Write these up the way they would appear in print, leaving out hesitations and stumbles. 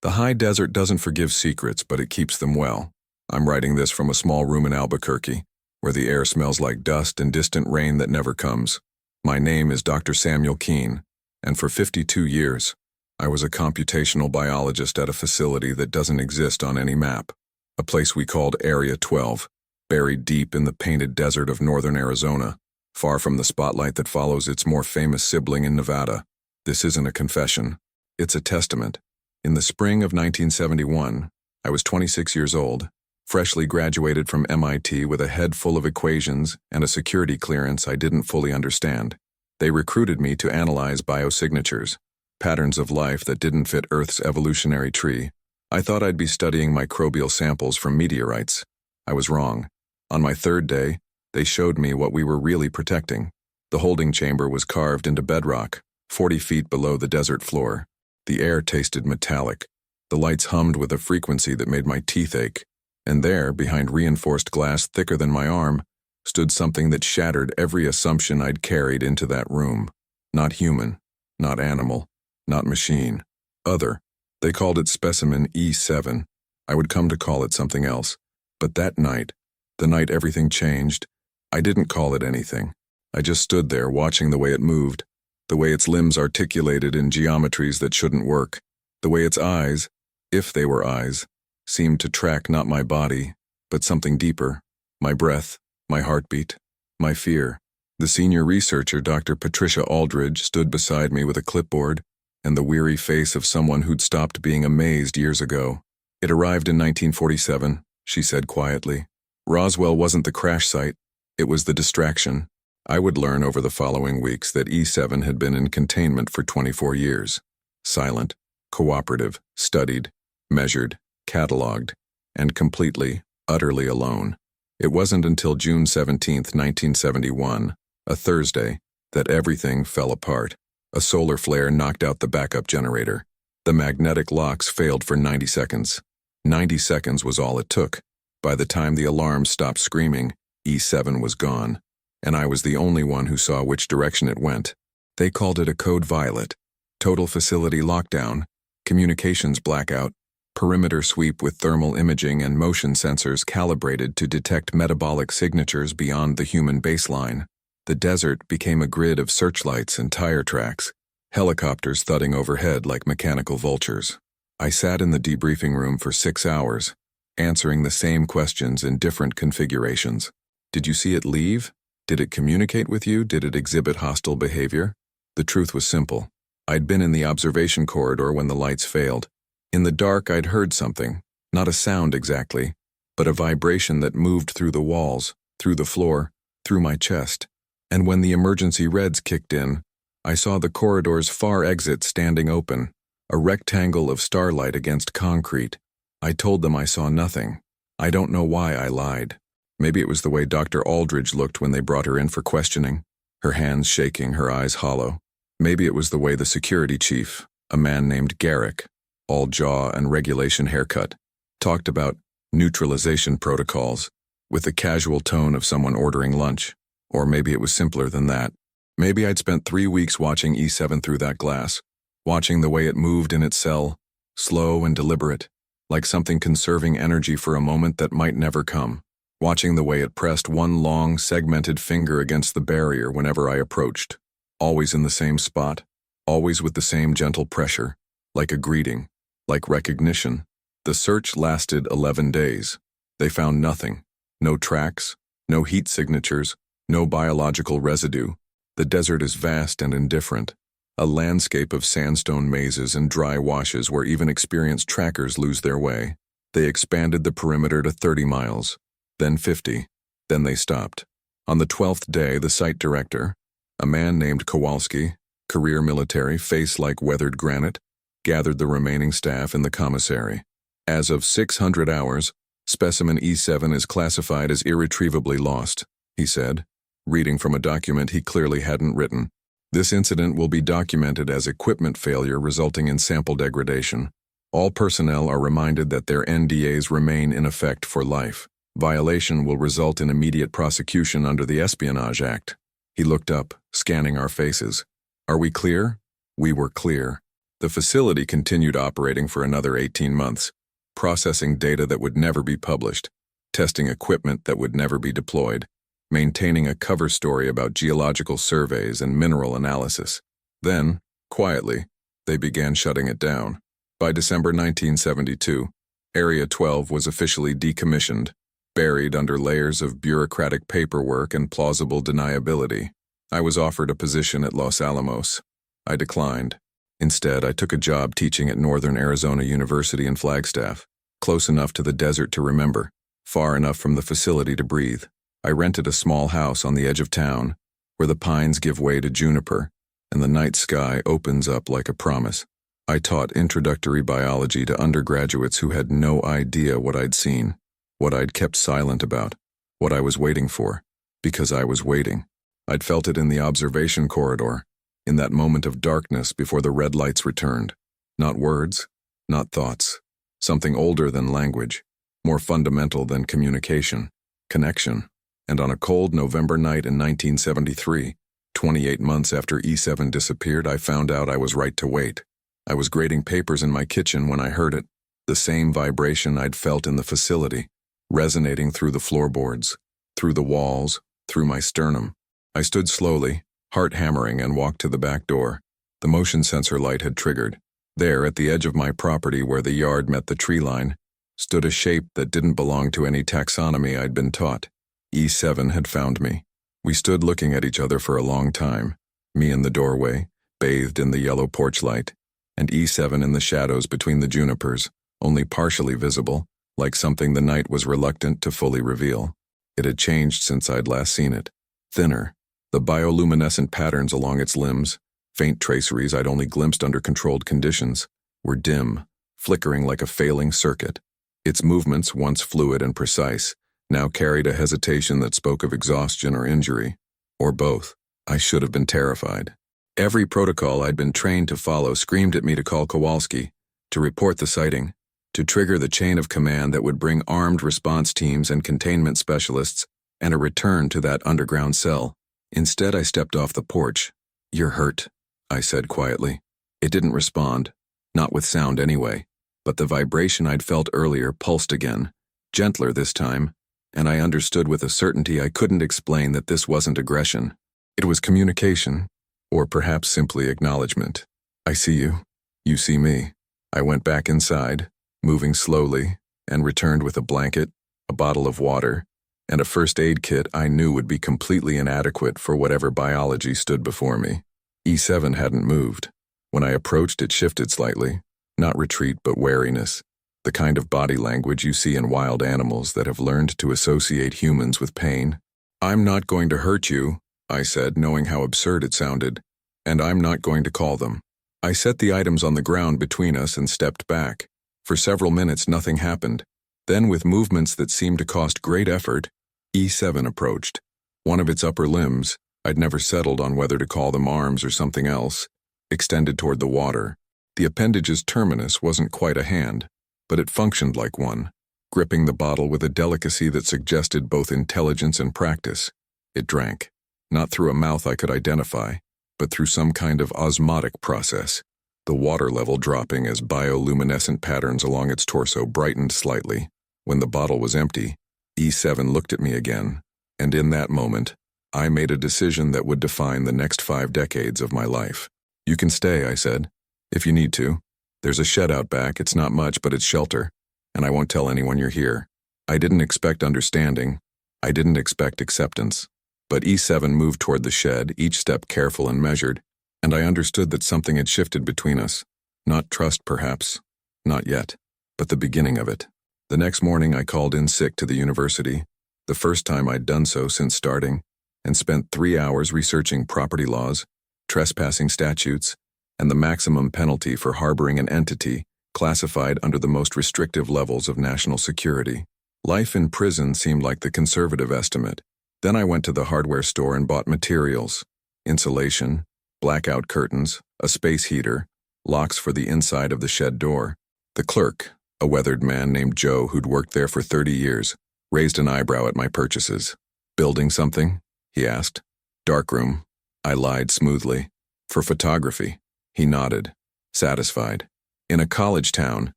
The high desert doesn't forgive secrets, but it keeps them well. I'm writing this from a small room in Albuquerque, where the air smells like dust and distant rain that never comes. My name is Dr. Samuel Keene, and for 52 years, I was a computational biologist at a facility that doesn't exist on any map, a place we called Area 12, buried deep in the painted desert of northern Arizona, far from the spotlight that follows its more famous sibling in Nevada. This isn't a confession. It's a testament. In the spring of 1971, I was 26 years old, freshly graduated from MIT with a head full of equations and a security clearance I didn't fully understand. They recruited me to analyze biosignatures, patterns of life that didn't fit Earth's evolutionary tree. I thought I'd be studying microbial samples from meteorites. I was wrong. On my third day, they showed me what we were really protecting. The holding chamber was carved into bedrock, 40 feet below the desert floor. The air tasted metallic. The lights hummed with a frequency that made my teeth ache. And there, behind reinforced glass thicker than my arm, stood something that shattered every assumption I'd carried into that room. Not human, not animal, not machine. Other. They called it specimen E7. I would come to call it something else. But that night, the night everything changed, I didn't call it anything. I just stood there watching the way it moved, the way its limbs articulated in geometries that shouldn't work, the way its eyes, if they were eyes, seemed to track not my body, but something deeper, my breath, my heartbeat, my fear. The senior researcher, Dr. Patricia Aldridge, stood beside me with a clipboard and the weary face of someone who'd stopped being amazed years ago. It arrived in 1947, she said quietly. Roswell wasn't the crash site, it was the distraction. I would learn over the following weeks that E7 had been in containment for 24 years. Silent, cooperative, studied, measured, catalogued, and completely, utterly alone. It wasn't until June 17, 1971, a Thursday, that everything fell apart. A solar flare knocked out the backup generator. The magnetic locks failed for 90 seconds. 90 seconds was all it took. By the time the alarm stopped screaming, E7 was gone, and I was the only one who saw which direction it went. They called it a code violet. Total facility lockdown, communications blackout, perimeter sweep with thermal imaging and motion sensors calibrated to detect metabolic signatures beyond the human baseline. The desert became a grid of searchlights and tire tracks, helicopters thudding overhead like mechanical vultures. I sat in the debriefing room for 6 hours, answering the same questions in different configurations. Did you see it leave? Did it communicate with you? Did it exhibit hostile behavior? The truth was simple. I'd been in the observation corridor when the lights failed. In the dark, I'd heard something, not a sound exactly, but a vibration that moved through the walls, through the floor, through my chest. And when the emergency reds kicked in, I saw the corridor's far exit standing open, a rectangle of starlight against concrete. I told them I saw nothing. I don't know why I lied. Maybe it was the way Dr. Aldridge looked when they brought her in for questioning, her hands shaking, her eyes hollow. Maybe it was the way the security chief, a man named Garrick, all jaw and regulation haircut, talked about neutralization protocols with the casual tone of someone ordering lunch. Or maybe it was simpler than that. Maybe I'd spent 3 weeks watching E7 through that glass, watching the way it moved in its cell, slow and deliberate, like something conserving energy for a moment that might never come, watching the way it pressed one long, segmented finger against the barrier whenever I approached, always in the same spot, always with the same gentle pressure, like a greeting, like recognition. The search lasted 11 days. They found nothing, no tracks, no heat signatures, no biological residue. The desert is vast and indifferent, a landscape of sandstone mazes and dry washes where even experienced trackers lose their way. They expanded the perimeter to 30 miles, then 50, then they stopped. On the 12th day, the site director, a man named Kowalski, career military, face like weathered granite, gathered the remaining staff in the commissary. As of 600 hours, specimen E7 is classified as irretrievably lost, he said, reading from a document he clearly hadn't written. This incident will be documented as equipment failure resulting in sample degradation. All personnel are reminded that their NDAs remain in effect for life. Violation will result in immediate prosecution under the Espionage Act. He looked up, scanning our faces. Are we clear? We were clear. The facility continued operating for another 18 months, processing data that would never be published, testing equipment that would never be deployed, maintaining a cover story about geological surveys and mineral analysis. Then, quietly, they began shutting it down. By December 1972, Area 12 was officially decommissioned, buried under layers of bureaucratic paperwork and plausible deniability. I was offered a position at Los Alamos. I declined. Instead, I took a job teaching at Northern Arizona University in Flagstaff, close enough to the desert to remember, far enough from the facility to breathe. I rented a small house on the edge of town, where the pines give way to juniper, and the night sky opens up like a promise. I taught introductory biology to undergraduates who had no idea what I'd seen, what I'd kept silent about, what I was waiting for, because I was waiting. I'd felt it in the observation corridor, in that moment of darkness before the red lights returned. Not words, not thoughts. Something older than language, more fundamental than communication, connection. And on a cold November night in 1973, 28 months after E7 disappeared, I found out I was right to wait. I was grading papers in my kitchen when I heard it, the same vibration I'd felt in the facility, resonating through the floorboards, through the walls, through my sternum. I stood slowly, heart hammering, and walked to the back door. The motion sensor light had triggered. There, at the edge of my property where the yard met the tree line, stood a shape that didn't belong to any taxonomy I'd been taught. E7 had found me. We stood looking at each other for a long time, me in the doorway, bathed in the yellow porch light, and E7 in the shadows between the junipers, only partially visible, like something the night was reluctant to fully reveal. It had changed since I'd last seen it. Thinner, the bioluminescent patterns along its limbs, faint traceries I'd only glimpsed under controlled conditions, were dim, flickering like a failing circuit. Its movements, once fluid and precise, now carried a hesitation that spoke of exhaustion or injury, or both. I should have been terrified. Every protocol I'd been trained to follow screamed at me to call Kowalski, to report the sighting, to trigger the chain of command that would bring armed response teams and containment specialists and a return to that underground cell. Instead, I stepped off the porch. "You're hurt," I said quietly. It didn't respond, not with sound anyway, but the vibration I'd felt earlier pulsed again, gentler this time, and I understood with a certainty I couldn't explain that this wasn't aggression. It was communication, or perhaps simply acknowledgement. "I see you. You see me." I went back inside, moving slowly, and returned with a blanket, a bottle of water, and a first aid kit I knew would be completely inadequate for whatever biology stood before me. E7 hadn't moved. When I approached, it shifted slightly, not retreat but wariness, the kind of body language you see in wild animals that have learned to associate humans with pain. "I'm not going to hurt you," I said, knowing how absurd it sounded, "and I'm not going to call them." I set the items on the ground between us and stepped back. For several minutes nothing happened. Then, with movements that seemed to cost great effort, E7 approached. One of its upper limbs, I'd never settled on whether to call them arms or something else, extended toward the water. The appendage's terminus wasn't quite a hand, but it functioned like one, gripping the bottle with a delicacy that suggested both intelligence and practice. It drank, not through a mouth I could identify, but through some kind of osmotic process, the water level dropping as bioluminescent patterns along its torso brightened slightly. When the bottle was empty, E7 looked at me again, and in that moment, I made a decision that would define the next 5 decades of my life. "You can stay," I said, "if you need to. There's a shed out back. It's not much, but it's shelter, and I won't tell anyone you're here." I didn't expect understanding. I didn't expect acceptance. But E7 moved toward the shed, each step careful and measured, and I understood that something had shifted between us. Not trust, perhaps. Not yet. But the beginning of it. The next morning I called in sick to the university, the first time I'd done so since starting, and spent 3 hours researching property laws, trespassing statutes, and the maximum penalty for harboring an entity classified under the most restrictive levels of national security. Life in prison seemed like the conservative estimate. Then I went to the hardware store and bought materials: insulation, blackout curtains, a space heater, locks for the inside of the shed door. The clerk, a weathered man named Joe who'd worked there for 30 years, raised an eyebrow at my purchases. "Building something?" he asked. "Darkroom." I lied smoothly. "For photography." He nodded. satisfied. In a college town,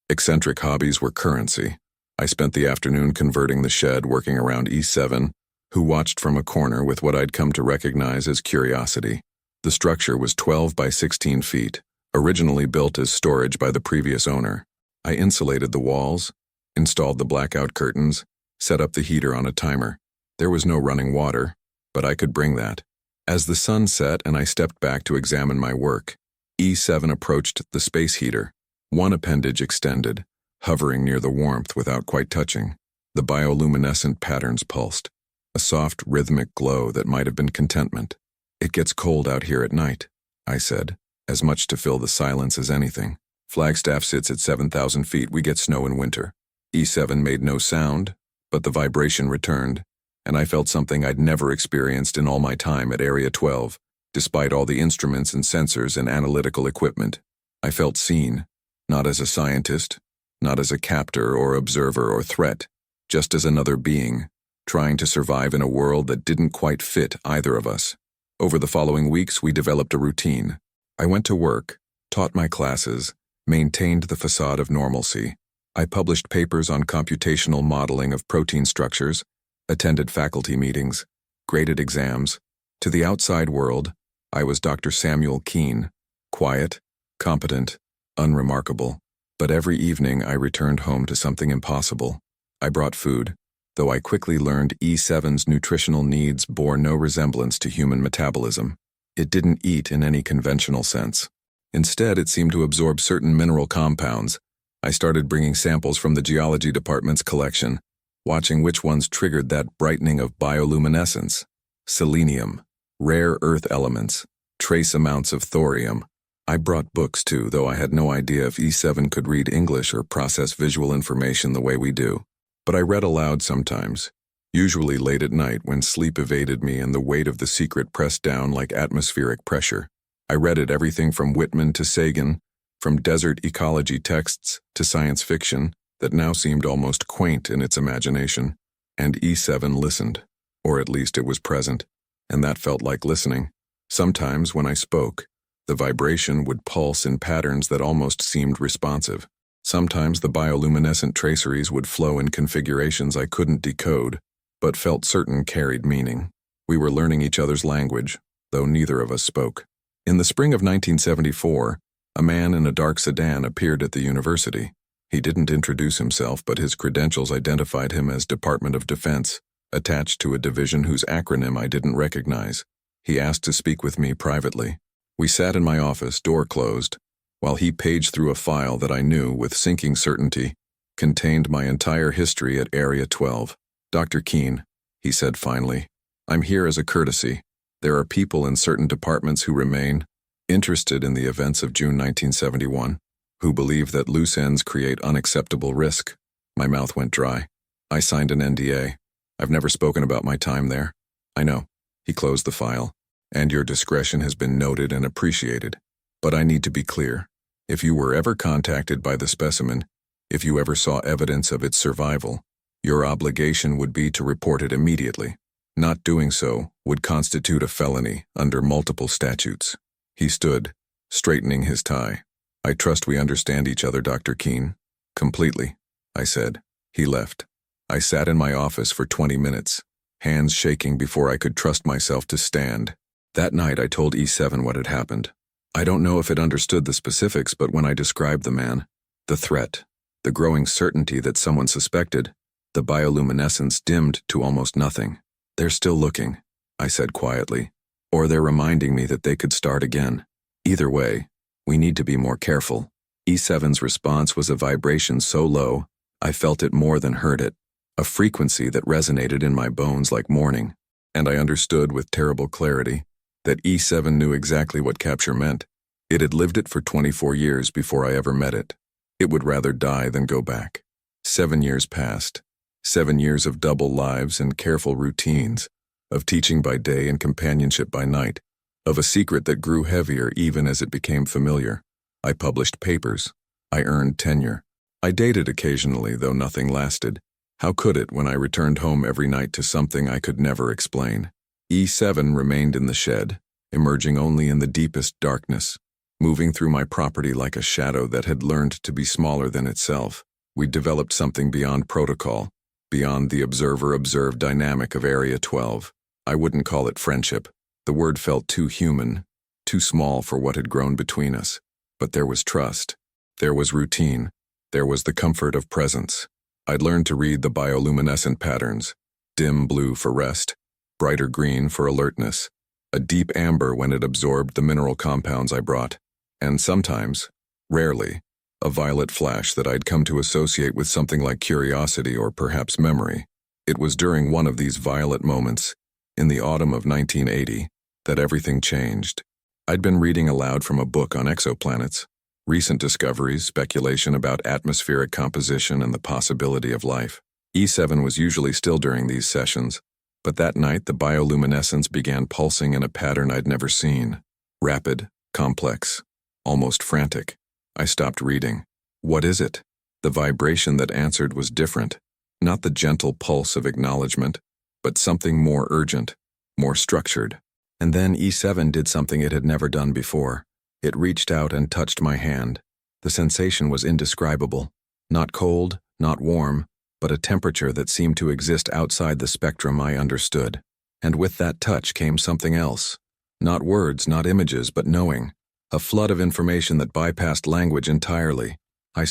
eccentric hobbies were currency. I spent the afternoon converting the shed working around E7, who watched from a corner with what I'd come to recognize as curiosity. The structure was 12 by 16 feet, originally built as storage by the previous owner. I insulated the walls, installed the blackout curtains, set up the heater on a timer. There was no running water, but I could bring that. As the sun set and I stepped back to examine my work, E7 approached the space heater. One appendage extended, hovering near the warmth without quite touching. The bioluminescent patterns pulsed, a soft rhythmic glow that might have been contentment. "It gets cold out here at night," I said, as much to fill the silence as anything. "Flagstaff sits at 7,000 feet. We get snow in winter." E7 made no sound, but the vibration returned, and I felt something I'd never experienced in all my time at Area 12, despite all the instruments and sensors and analytical equipment. I felt seen, not as a scientist, not as a captor or observer or threat, just as another being, trying to survive in a world that didn't quite fit either of us. Over the following weeks, we developed a routine. I went to work, taught my classes, maintained the facade of normalcy. I published papers on computational modeling of protein structures, attended faculty meetings, graded exams. To the outside world, I was Dr. Samuel Keen, quiet, competent, unremarkable. But every evening I returned home to something impossible. I brought food, though I quickly learned E7's nutritional needs bore no resemblance to human metabolism. It didn't eat in any conventional sense. Instead, it seemed to absorb certain mineral compounds. I started bringing samples from the geology department's collection, watching which ones triggered that brightening of bioluminescence. Selenium, rare earth elements, trace amounts of thorium. I brought books too, though I had no idea if E7 could read English or process visual information the way we do. But I read aloud sometimes, usually late at night when sleep evaded me and the weight of the secret pressed down like atmospheric pressure. I read it everything from Whitman to Sagan, from desert ecology texts to science fiction that now seemed almost quaint in its imagination. And E7 listened, or at least it was present, and that felt like listening. Sometimes when I spoke, the vibration would pulse in patterns that almost seemed responsive. Sometimes the bioluminescent traceries would flow in configurations I couldn't decode, but felt certain carried meaning. We were learning each other's language, though neither of us spoke. In the spring of 1974, a man in a dark sedan appeared at the university. He didn't introduce himself, but his credentials identified him as Department of Defense, attached to a division whose acronym I didn't recognize. He asked to speak with me privately. We sat in my office, door closed, while he paged through a file that I knew, with sinking certainty, contained my entire history at Area 12. "Dr. Keen," he said finally, "I'm here as a courtesy. There are people in certain departments who remain interested in the events of June 1971, who believe that loose ends create unacceptable risk." My mouth went dry. "I signed an NDA. I've never spoken about my time there." "I know." He closed the file. "And your discretion has been noted and appreciated. But I need to be clear. If you were ever contacted by the specimen, if you ever saw evidence of its survival, your obligation would be to report it immediately. Not doing so would constitute a felony under multiple statutes." He stood, straightening his tie. "I trust we understand each other, Dr. Keen." "Completely," I said. He left. I sat in my office for 20 minutes, hands shaking before I could trust myself to stand. That night I told E7 what had happened. I don't know if it understood the specifics, but when I described the man, the threat, the growing certainty that someone suspected, the bioluminescence dimmed to almost nothing. "They're still looking," I said quietly, "or they're reminding me that they could start again. Either way, we need to be more careful." E7's response was a vibration so low, I felt it more than heard it, a frequency that resonated in my bones like mourning, and I understood with terrible clarity that E7 knew exactly what capture meant. It had lived it for 24 years before I ever met it. It would rather die than go back. 7 years passed. 7 years of double lives and careful routines, of teaching by day and companionship by night, of a secret that grew heavier even as it became familiar. I published papers. I earned tenure. I dated occasionally, though nothing lasted. How could it when I returned home every night to something I could never explain? E7 remained in the shed, emerging only in the deepest darkness. moving through my property like a shadow that had learned to be smaller than itself. We'd developed something beyond protocol, beyond the observer-observed dynamic of Area 12. I wouldn't call it friendship. The word felt too human, too small for what had grown between us. But there was trust. There was routine. There was the comfort of presence. I'd learned to read the bioluminescent patterns, dim blue for rest, brighter green for alertness, a deep amber when it absorbed the mineral compounds I brought, and sometimes, rarely, a violet flash that I'd come to associate with something like curiosity or perhaps memory. It was during one of these violet moments, in the autumn of 1980, that everything changed. I'd been reading aloud from a book on exoplanets, recent discoveries, speculation about atmospheric composition and the possibility of life. E7 was usually still during these sessions, but that night the bioluminescence began pulsing in a pattern I'd never seen. Rapid, complex, almost frantic. I stopped reading. What is it? The vibration that answered was different, not the gentle pulse of acknowledgement, but something more urgent, more structured. And then E7 did something it had never done before. It reached out and touched my hand. The sensation was indescribable. Not cold, not warm, but a temperature that seemed to exist outside the spectrum I understood. And with that touch came something else. Not words, not images, but knowing. A flood of information that bypassed language entirely. I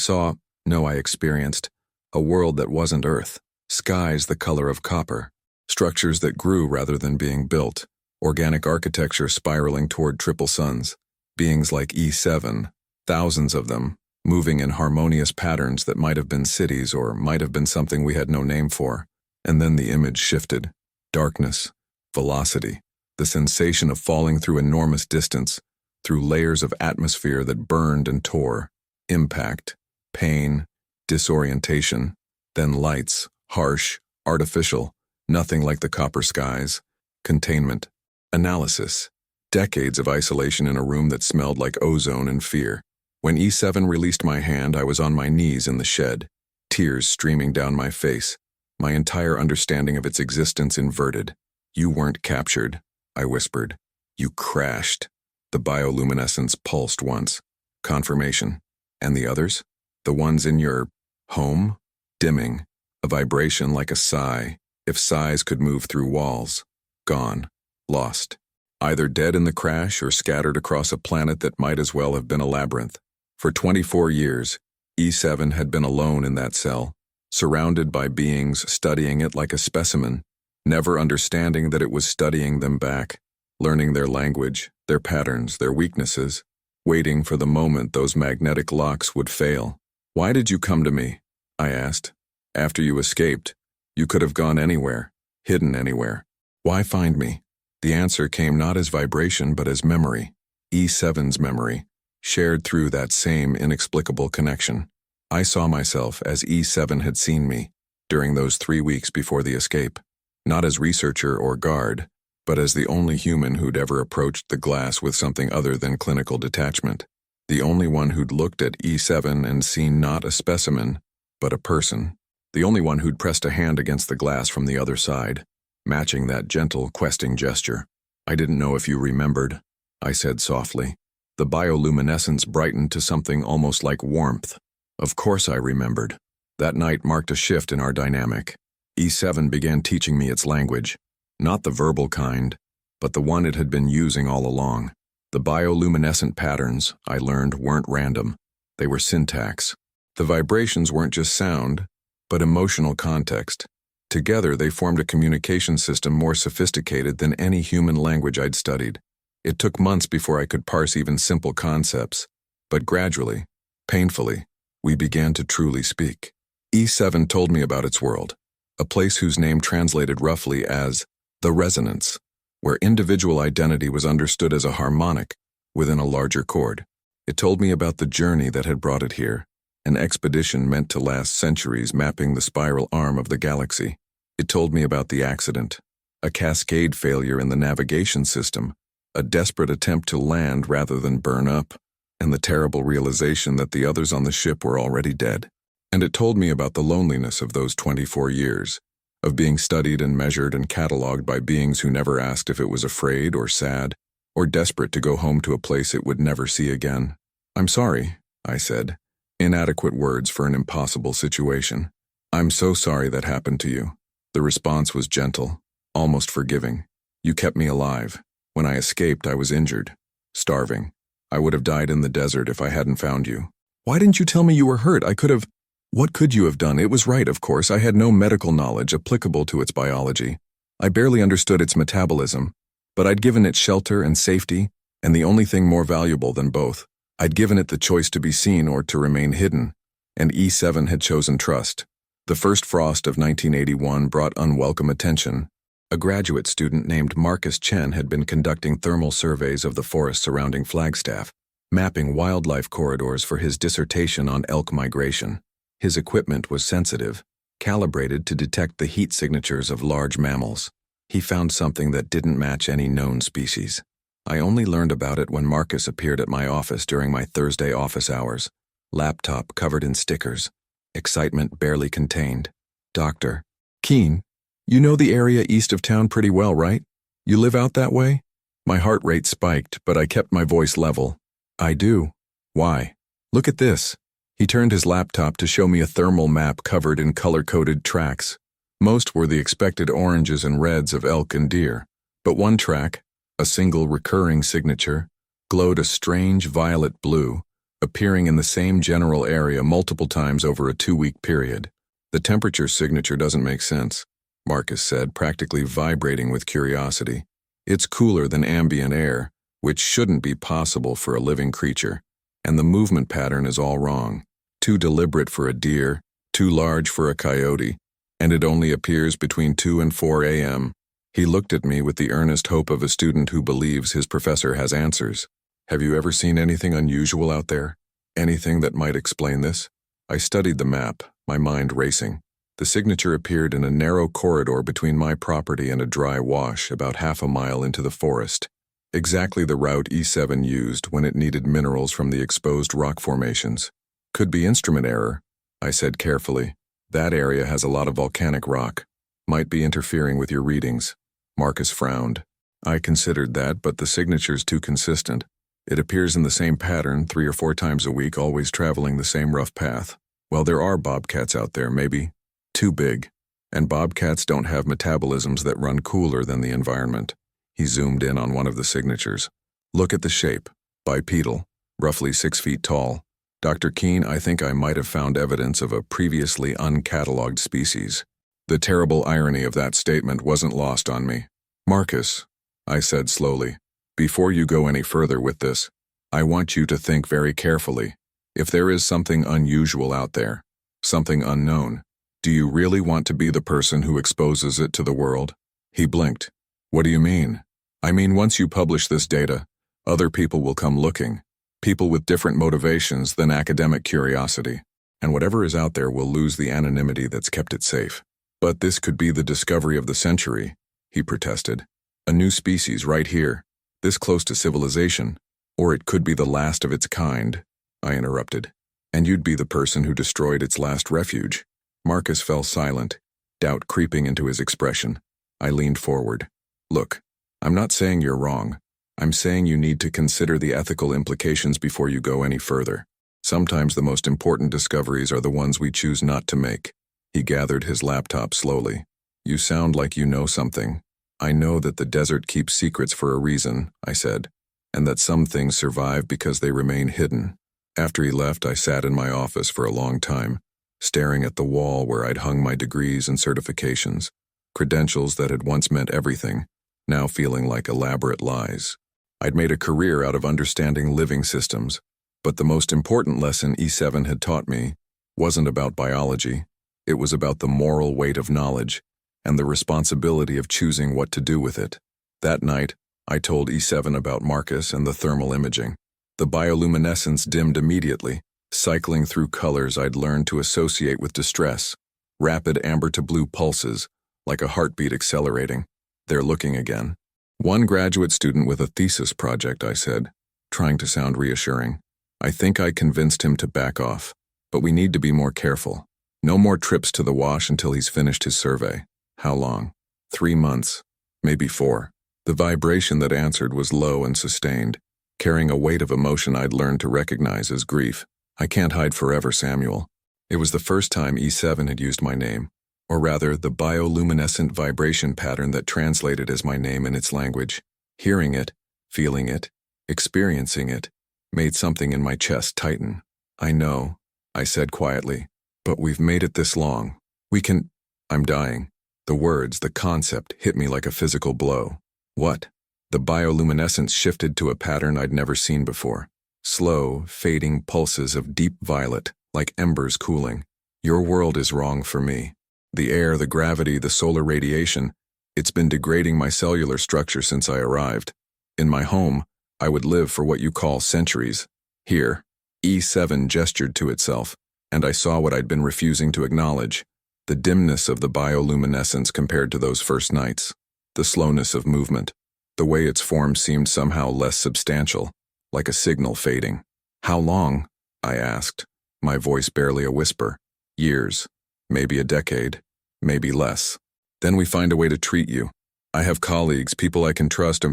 experienced, a world that wasn't Earth. Skies the color of copper. Structures that grew rather than being built. Organic architecture spiraling toward triple suns. Beings like E7, thousands of them, moving in harmonious patterns that might have been cities or might have been something we had no name for. And then the image shifted. Darkness, velocity, the sensation of falling through enormous distance, through layers of atmosphere that burned and tore. Impact, pain, disorientation, then lights, harsh, artificial, nothing like the copper skies. Containment, analysis, decades of isolation in a room that smelled like ozone and fear. When E7 released my hand, I was on my knees in the shed, tears streaming down my face, my entire understanding of its existence inverted. You weren't captured, I whispered. You crashed. The bioluminescence pulsed once. Confirmation. And the others? The ones in your home? Dimming. A vibration like a sigh, if sighs could move through walls. Gone. Lost. Either dead in the crash or scattered across a planet that might as well have been a labyrinth. For 24 years, E7 had been alone in that cell, surrounded by beings studying it like a specimen, never understanding that it was studying them back, learning their language, their patterns, their weaknesses, waiting for the moment those magnetic locks would fail. Why did you come to me? I asked. After you escaped, you could have gone anywhere, hidden anywhere. Why find me? The answer came not as vibration but as memory, E7's memory, shared through that same inexplicable connection. I saw myself as E7 had seen me during those 3 weeks before the escape, not as researcher or guard, but as the only human who'd ever approached the glass with something other than clinical detachment, the only one who'd looked at E7 and seen not a specimen, but a person, the only one who'd pressed a hand against the glass from the other side, matching that gentle, questing gesture. I didn't know if you remembered, I said softly. The bioluminescence brightened to something almost like warmth. Of course I remembered. That night marked a shift in our dynamic. E7 began teaching me its language, not the verbal kind, but the one it had been using all along. The bioluminescent patterns, I learned, weren't random. They were syntax. The vibrations weren't just sound, but emotional context. Together, they formed a communication system more sophisticated than any human language I'd studied. It took months before I could parse even simple concepts, but gradually, painfully, we began to truly speak. E7 told me about its world, a place whose name translated roughly as the resonance, where individual identity was understood as a harmonic within a larger chord. It told me about the journey that had brought it here, an expedition meant to last centuries mapping the spiral arm of the galaxy. It told me about the accident, a cascade failure in the navigation system, a desperate attempt to land rather than burn up, and the terrible realization that the others on the ship were already dead. And it told me about the loneliness of those 24 years, of being studied and measured and catalogued by beings who never asked if it was afraid or sad, or desperate to go home to a place it would never see again. "I'm sorry," I said, inadequate words for an impossible situation. "I'm so sorry that happened to you." The response was gentle, almost forgiving. "You kept me alive. When I escaped, I was injured, starving. I would have died in the desert if I hadn't found you." "Why didn't you tell me you were hurt? I could have—" "What could you have done? It was right, of course. I had no medical knowledge applicable to its biology. I barely understood its metabolism, but I'd given it shelter and safety, and the only thing more valuable than both. I'd given it the choice to be seen or to remain hidden, and E7 had chosen trust. The first frost of 1981 brought unwelcome attention. A graduate student named Marcus Chen had been conducting thermal surveys of the forest surrounding Flagstaff, mapping wildlife corridors for his dissertation on elk migration. His equipment was sensitive, calibrated to detect the heat signatures of large mammals. He found something that didn't match any known species. I only learned about it when Marcus appeared at my office during my Thursday office hours, laptop covered in stickers, excitement barely contained. "Dr. Keen, you know the area east of town pretty well, right? You live out that way?" My heart rate spiked, but I kept my voice level. "I do. Why? Look at this." He turned his laptop to show me a thermal map covered in color-coded tracks. Most were the expected oranges and reds of elk and deer, but one track, a single recurring signature, glowed a strange violet blue, appearing in the same general area multiple times over a 2-week period. "The temperature signature doesn't make sense," Marcus said, practically vibrating with curiosity. "It's cooler than ambient air, which shouldn't be possible for a living creature. And the movement pattern is all wrong. Too deliberate for a deer, too large for a coyote, and it only appears between 2 and 4 a.m. He looked at me with the earnest hope of a student who believes his professor has answers. "Have you ever seen anything unusual out there? Anything that might explain this?" I studied the map, my mind racing. The signature appeared in a narrow corridor between my property and a dry wash about half a mile into the forest. Exactly the route E7 used when it needed minerals from the exposed rock formations. "Could be instrument error," I said carefully. "That area has a lot of volcanic rock. Might be interfering with your readings." Marcus frowned. "I considered that, but the signature's too consistent. It appears in the same pattern 3 or 4 times a week, always traveling the same rough path. Well, there are bobcats out there, maybe. Too big. And bobcats don't have metabolisms that run cooler than the environment." He zoomed in on one of the signatures. "Look at the shape. Bipedal, roughly 6 feet tall. Dr. Keen, I think I might have found evidence of a previously uncatalogued species." The terrible irony of that statement wasn't lost on me. "Marcus," I said slowly, "before you go any further with this, I want you to think very carefully. If there is something unusual out there, something unknown, do you really want to be the person who exposes it to the world?" He blinked. "What do you mean?" "I mean, once you publish this data, other people will come looking. People with different motivations than academic curiosity. And whatever is out there will lose the anonymity that's kept it safe." "But this could be the discovery of the century," he protested. "A new species right here, this close to civilization. Or it could be the last of its kind," I interrupted. "And you'd be the person who destroyed its last refuge." Marcus fell silent, doubt creeping into his expression. I leaned forward. "Look, I'm not saying you're wrong. I'm saying you need to consider the ethical implications before you go any further. Sometimes the most important discoveries are the ones we choose not to make." He gathered his laptop slowly. "You sound like you know something." "I know that the desert keeps secrets for a reason," I said, "and that some things survive because they remain hidden." After he left, I sat in my office for a long time, staring at the wall where I'd hung my degrees and certifications, credentials that had once meant everything, now feeling like elaborate lies. I'd made a career out of understanding living systems, but the most important lesson E7 had taught me wasn't about biology. It was about the moral weight of knowledge and the responsibility of choosing what to do with it. That night, I told E7 about Marcus and the thermal imaging. The bioluminescence dimmed immediately, cycling through colors I'd learned to associate with distress, rapid amber to blue pulses, like a heartbeat accelerating. "They're looking again." "One graduate student with a thesis project," I said, trying to sound reassuring. "I think I convinced him to back off, but we need to be more careful. No more trips to the wash until he's finished his survey." "How long?" 3 months, maybe 4. The vibration that answered was low and sustained, carrying a weight of emotion I'd learned to recognize as grief. I can't hide forever, Samuel. It was the first time E7 had used my name, or rather, the bioluminescent vibration pattern that translated as my name in its language. Hearing it, feeling it, experiencing it, made something in my chest tighten. I know, I said quietly, but we've made it this long. We can... I'm dying. The words, the concept, hit me like a physical blow. What? The bioluminescence shifted to a pattern I'd never seen before. Slow, fading pulses of deep violet, like embers cooling. Your world is wrong for me. The air, the gravity, the solar radiation, it's been degrading my cellular structure since I arrived. In my home, I would live for what you call centuries. Here, E7 gestured to itself, and I saw what I'd been refusing to acknowledge. The dimness of the bioluminescence compared to those first nights. The slowness of movement. The way its form seemed somehow less substantial, like a signal fading. How long? I asked, my voice barely a whisper. Years. Maybe a decade. Maybe less. Then we find a way to treat you. I have colleagues, people I can trust.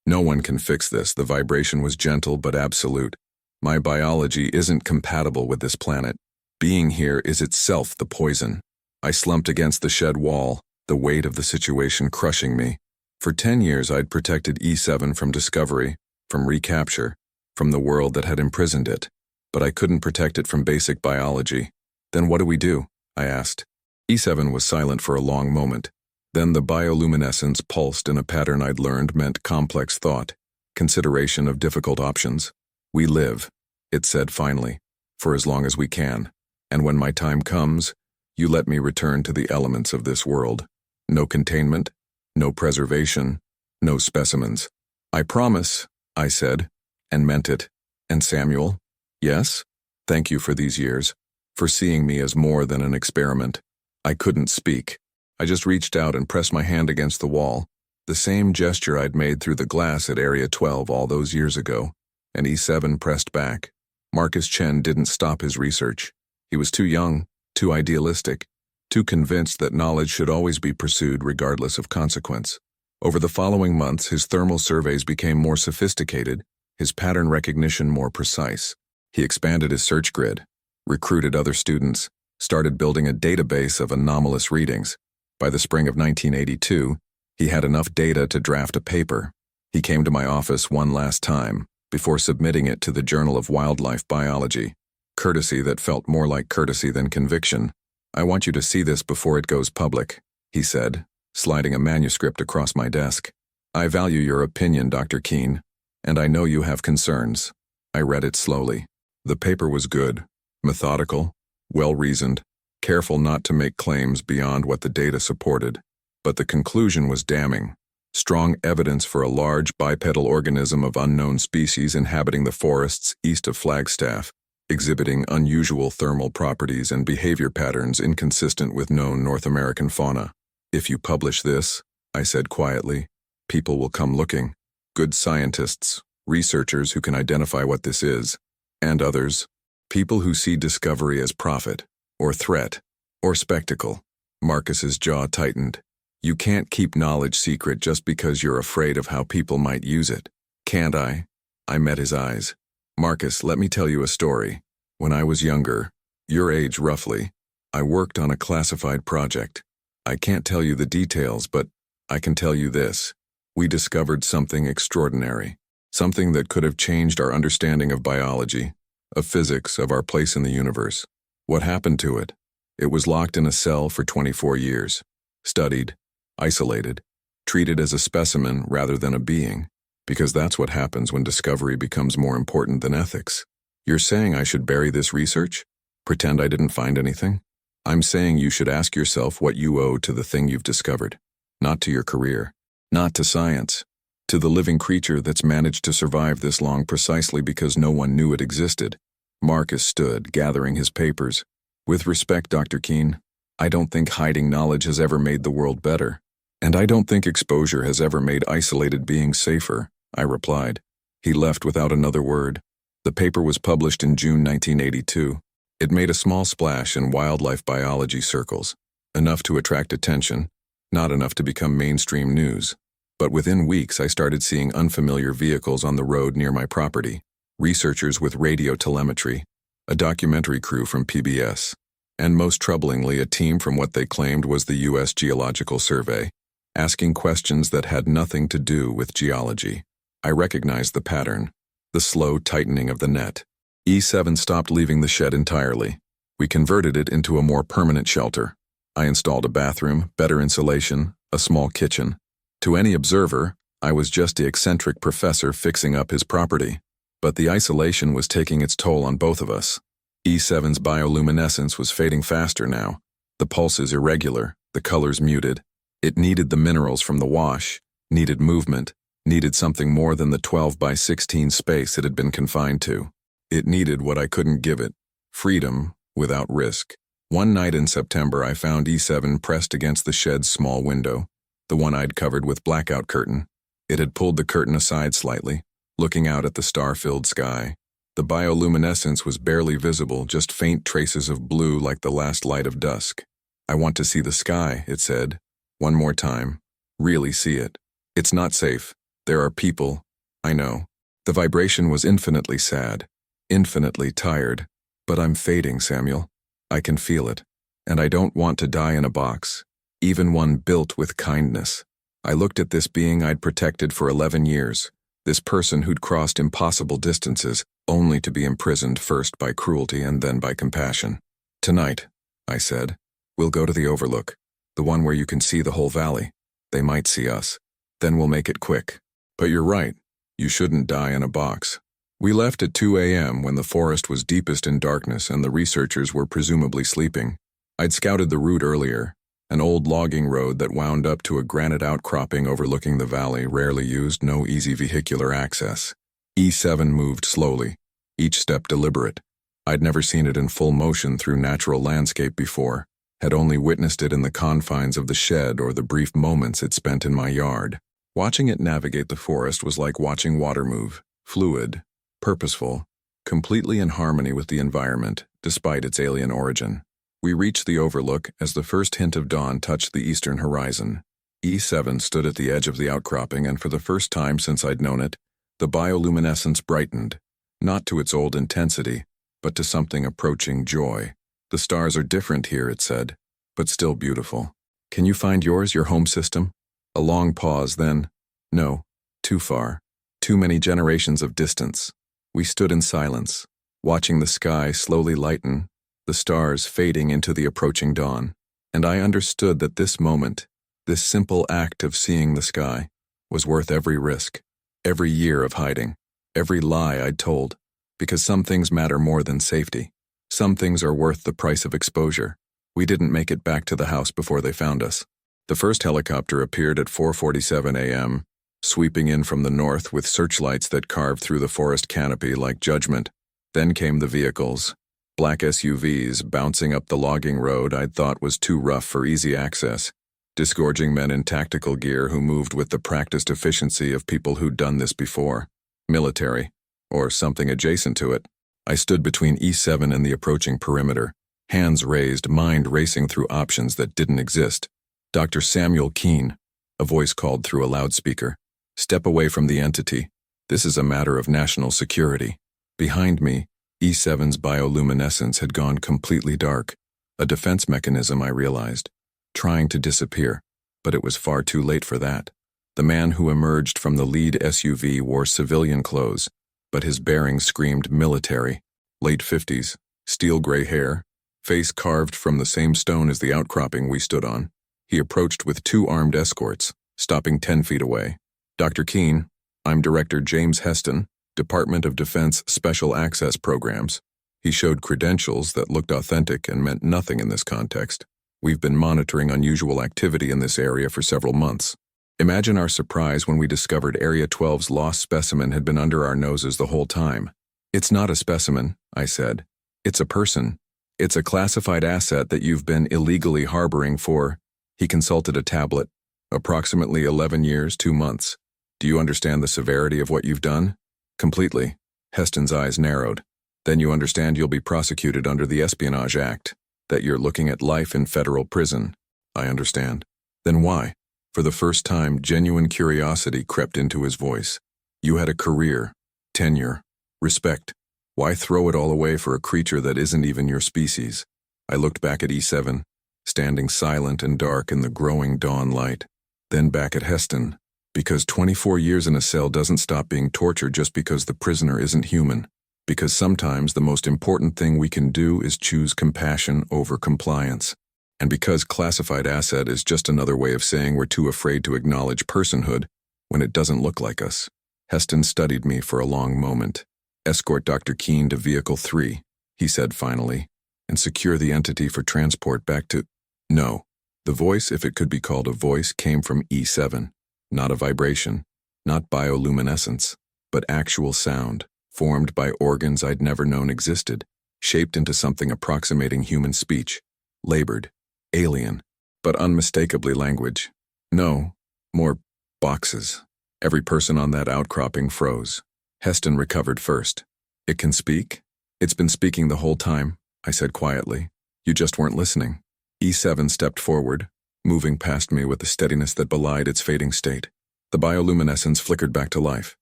No one can fix this. The vibration was gentle but absolute. My biology isn't compatible with this planet. Being here is itself the poison. I slumped against the shed wall, the weight of the situation crushing me. For 10 years I'd protected E7 from discovery, from recapture, from the world that had imprisoned it. But I couldn't protect it from basic biology. Then what do we do? I asked. E7 was silent for a long moment. Then the bioluminescence pulsed in a pattern I'd learned meant complex thought, consideration of difficult options. We live, it said finally, for as long as we can. And when my time comes, you let me return to the elements of this world. No containment, no preservation, no specimens. I promise, I said, and meant it. And Samuel? Yes? Thank you for these years, for seeing me as more than an experiment. I couldn't speak. I just reached out and pressed my hand against the wall, the same gesture I'd made through the glass at Area 12 all those years ago, and E7 pressed back. Marcus Chen didn't stop his research. He was too young, too idealistic, too convinced that knowledge should always be pursued regardless of consequence. Over the following months, his thermal surveys became more sophisticated, his pattern recognition more precise. He expanded his search grid, recruited other students, started building a database of anomalous readings. By the spring of 1982, he had enough data to draft a paper. He came to my office one last time, before submitting it to the Journal of Wildlife Biology. Courtesy that felt more like courtesy than conviction. I want you to see this before it goes public, he said, sliding a manuscript across my desk. I value your opinion, Dr. Keene, and I know you have concerns. I read it slowly. The paper was good, methodical, well-reasoned, careful not to make claims beyond what the data supported. But the conclusion was damning. Strong evidence for a large bipedal organism of unknown species inhabiting the forests east of Flagstaff, exhibiting unusual thermal properties and behavior patterns inconsistent with known North American fauna. If you publish this, I said quietly, people will come looking. Good scientists, researchers who can identify what this is, and others. People who see discovery as profit, or threat, or spectacle. Marcus's jaw tightened. You can't keep knowledge secret just because you're afraid of how people might use it. Can't I? I met his eyes. Marcus, let me tell you a story. When I was younger, your age roughly, I worked on a classified project. I can't tell you the details, but I can tell you this. We discovered something extraordinary. Something that could have changed our understanding of biology, of physics, of our place in the universe. What happened to it? It was locked in a cell for 24 years. Studied, isolated, treated as a specimen rather than a being, because that's what happens when discovery becomes more important than ethics. You're saying I should bury this research? Pretend I didn't find anything? I'm saying you should ask yourself what you owe to the thing you've discovered, not to your career, not to science, to the living creature that's managed to survive this long precisely because no one knew it existed. Marcus stood, gathering his papers. With respect, Dr. Keene, I don't think hiding knowledge has ever made the world better. And I don't think exposure has ever made isolated beings safer, I replied. He left without another word. The paper was published in June 1982. It made a small splash in wildlife biology circles, enough to attract attention, not enough to become mainstream news. But within weeks, I started seeing unfamiliar vehicles on the road near my property, researchers with radio telemetry, a documentary crew from PBS, and most troublingly, a team from what they claimed was the U.S. Geological Survey, asking questions that had nothing to do with geology. I recognized the pattern, the slow tightening of the net. E7 stopped leaving the shed entirely. We converted it into a more permanent shelter. I installed a bathroom, better insulation, a small kitchen. To any observer, I was just the eccentric professor fixing up his property. But the isolation was taking its toll on both of us. E7's bioluminescence was fading faster now, the pulses irregular, the colors muted. It needed the minerals from the wash, needed movement, needed something more than the 12 by 16 space it had been confined to. It needed what I couldn't give it, freedom without risk. One night in September, I found E7 pressed against the shed's small window, the one I'd covered with blackout curtain. It had pulled the curtain aside slightly, looking out at the star-filled sky. The bioluminescence was barely visible, just faint traces of blue like the last light of dusk. "I want to see the sky," it said. "One more time. Really see it. It's not safe. There are people. I know." The vibration was infinitely sad, infinitely tired. "But I'm fading, Samuel. I can feel it. And I don't want to die in a box, even one built with kindness." I looked at this being I'd protected for 11 years, this person who'd crossed impossible distances, only to be imprisoned first by cruelty and then by compassion. "Tonight," I said, "we'll go to the overlook, the one where you can see the whole valley. They might see us. Then we'll make it quick. But you're right. You shouldn't die in a box." We left at 2 a.m. when the forest was deepest in darkness and the researchers were presumably sleeping. I'd scouted the route earlier, an old logging road that wound up to a granite outcropping overlooking the valley, rarely used, no easy vehicular access. E7 moved slowly, each step deliberate. I'd never seen it in full motion through natural landscape before, had only witnessed it in the confines of the shed or the brief moments it spent in my yard. Watching it navigate the forest was like watching water move, fluid, purposeful, completely in harmony with the environment, despite its alien origin. We reached the overlook as the first hint of dawn touched the eastern horizon. E7 stood at the edge of the outcropping, and for the first time since I'd known it, the bioluminescence brightened, not to its old intensity, but to something approaching joy. "The stars are different here," it said, "but still beautiful. Can you find yours, your home system?" A long pause, then, "No, too far. Too many generations of distance." We stood in silence, watching the sky slowly lighten, the stars fading into the approaching dawn. And I understood that this moment, this simple act of seeing the sky, was worth every risk, every year of hiding, every lie I'd told, because some things matter more than safety. Some things are worth the price of exposure. We didn't make it back to the house before they found us. The first helicopter appeared at 4:47 a.m., sweeping in from the north with searchlights that carved through the forest canopy like judgment. Then came the vehicles, black SUVs bouncing up the logging road I'd thought was too rough for easy access, disgorging men in tactical gear who moved with the practiced efficiency of people who'd done this before. Military, or something adjacent to it. I stood between E7 and the approaching perimeter, hands raised, mind racing through options that didn't exist. "Dr. Samuel Keene," a voice called through a loudspeaker. "Step away from the entity. This is a matter of national security." Behind me, E7's bioluminescence had gone completely dark, a defense mechanism, I realized, trying to disappear, but it was far too late for that. The man who emerged from the lead SUV wore civilian clothes, but his bearing screamed military. Late 50s, steel-gray hair, face carved from the same stone as the outcropping we stood on. He approached with 2 armed escorts, stopping 10 feet away. "Dr. Keene, I'm Director James Heston, Department of Defense Special Access Programs." He showed credentials that looked authentic and meant nothing in this context. "We've been monitoring unusual activity in this area for several months." Imagine our surprise when we discovered Area 12's lost specimen had been under our noses the whole time. "It's not a specimen," I said. "It's a person. It's a classified asset that you've been illegally harboring for—" He consulted a tablet. "Approximately 11 years, 2 months. Do you understand the severity of what you've done?" "Completely." Heston's eyes narrowed. "Then you understand you'll be prosecuted under the Espionage Act, that you're looking at life in federal prison." "I understand." "Then why?" For the first time, genuine curiosity crept into his voice. You had a career, tenure, respect. Why throw it all away for a creature that isn't even your species? I looked back at E7, standing silent and dark in the growing dawn light. Then back at Heston, because 24 years in a cell doesn't stop being torture just because the prisoner isn't human. Because sometimes the most important thing we can do is choose compassion over compliance. And because classified asset is just another way of saying we're too afraid to acknowledge personhood when it doesn't look like us. Heston studied me for a long moment. Escort Dr. Keene to Vehicle 3, he said finally, and secure the entity for transport back to... No. The voice, if it could be called a voice, came from E7. Not a vibration, not bioluminescence, but actual sound, formed by organs I'd never known existed, shaped into something approximating human speech, labored, alien, but unmistakably language. No, more boxes. Every person on that outcropping froze. Heston recovered first. It can speak? It's been speaking the whole time, I said quietly. You just weren't listening. E7 stepped forward, moving past me with a steadiness that belied its fading state. The bioluminescence flickered back to life,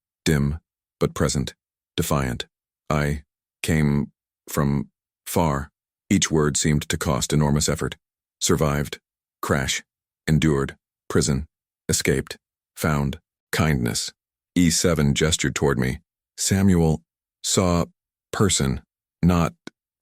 dim, but present, defiant. I came from far. Each word seemed to cost enormous effort. Survived, crash, endured, prison, escaped, found, kindness. E7 gestured toward me. Samuel saw person, not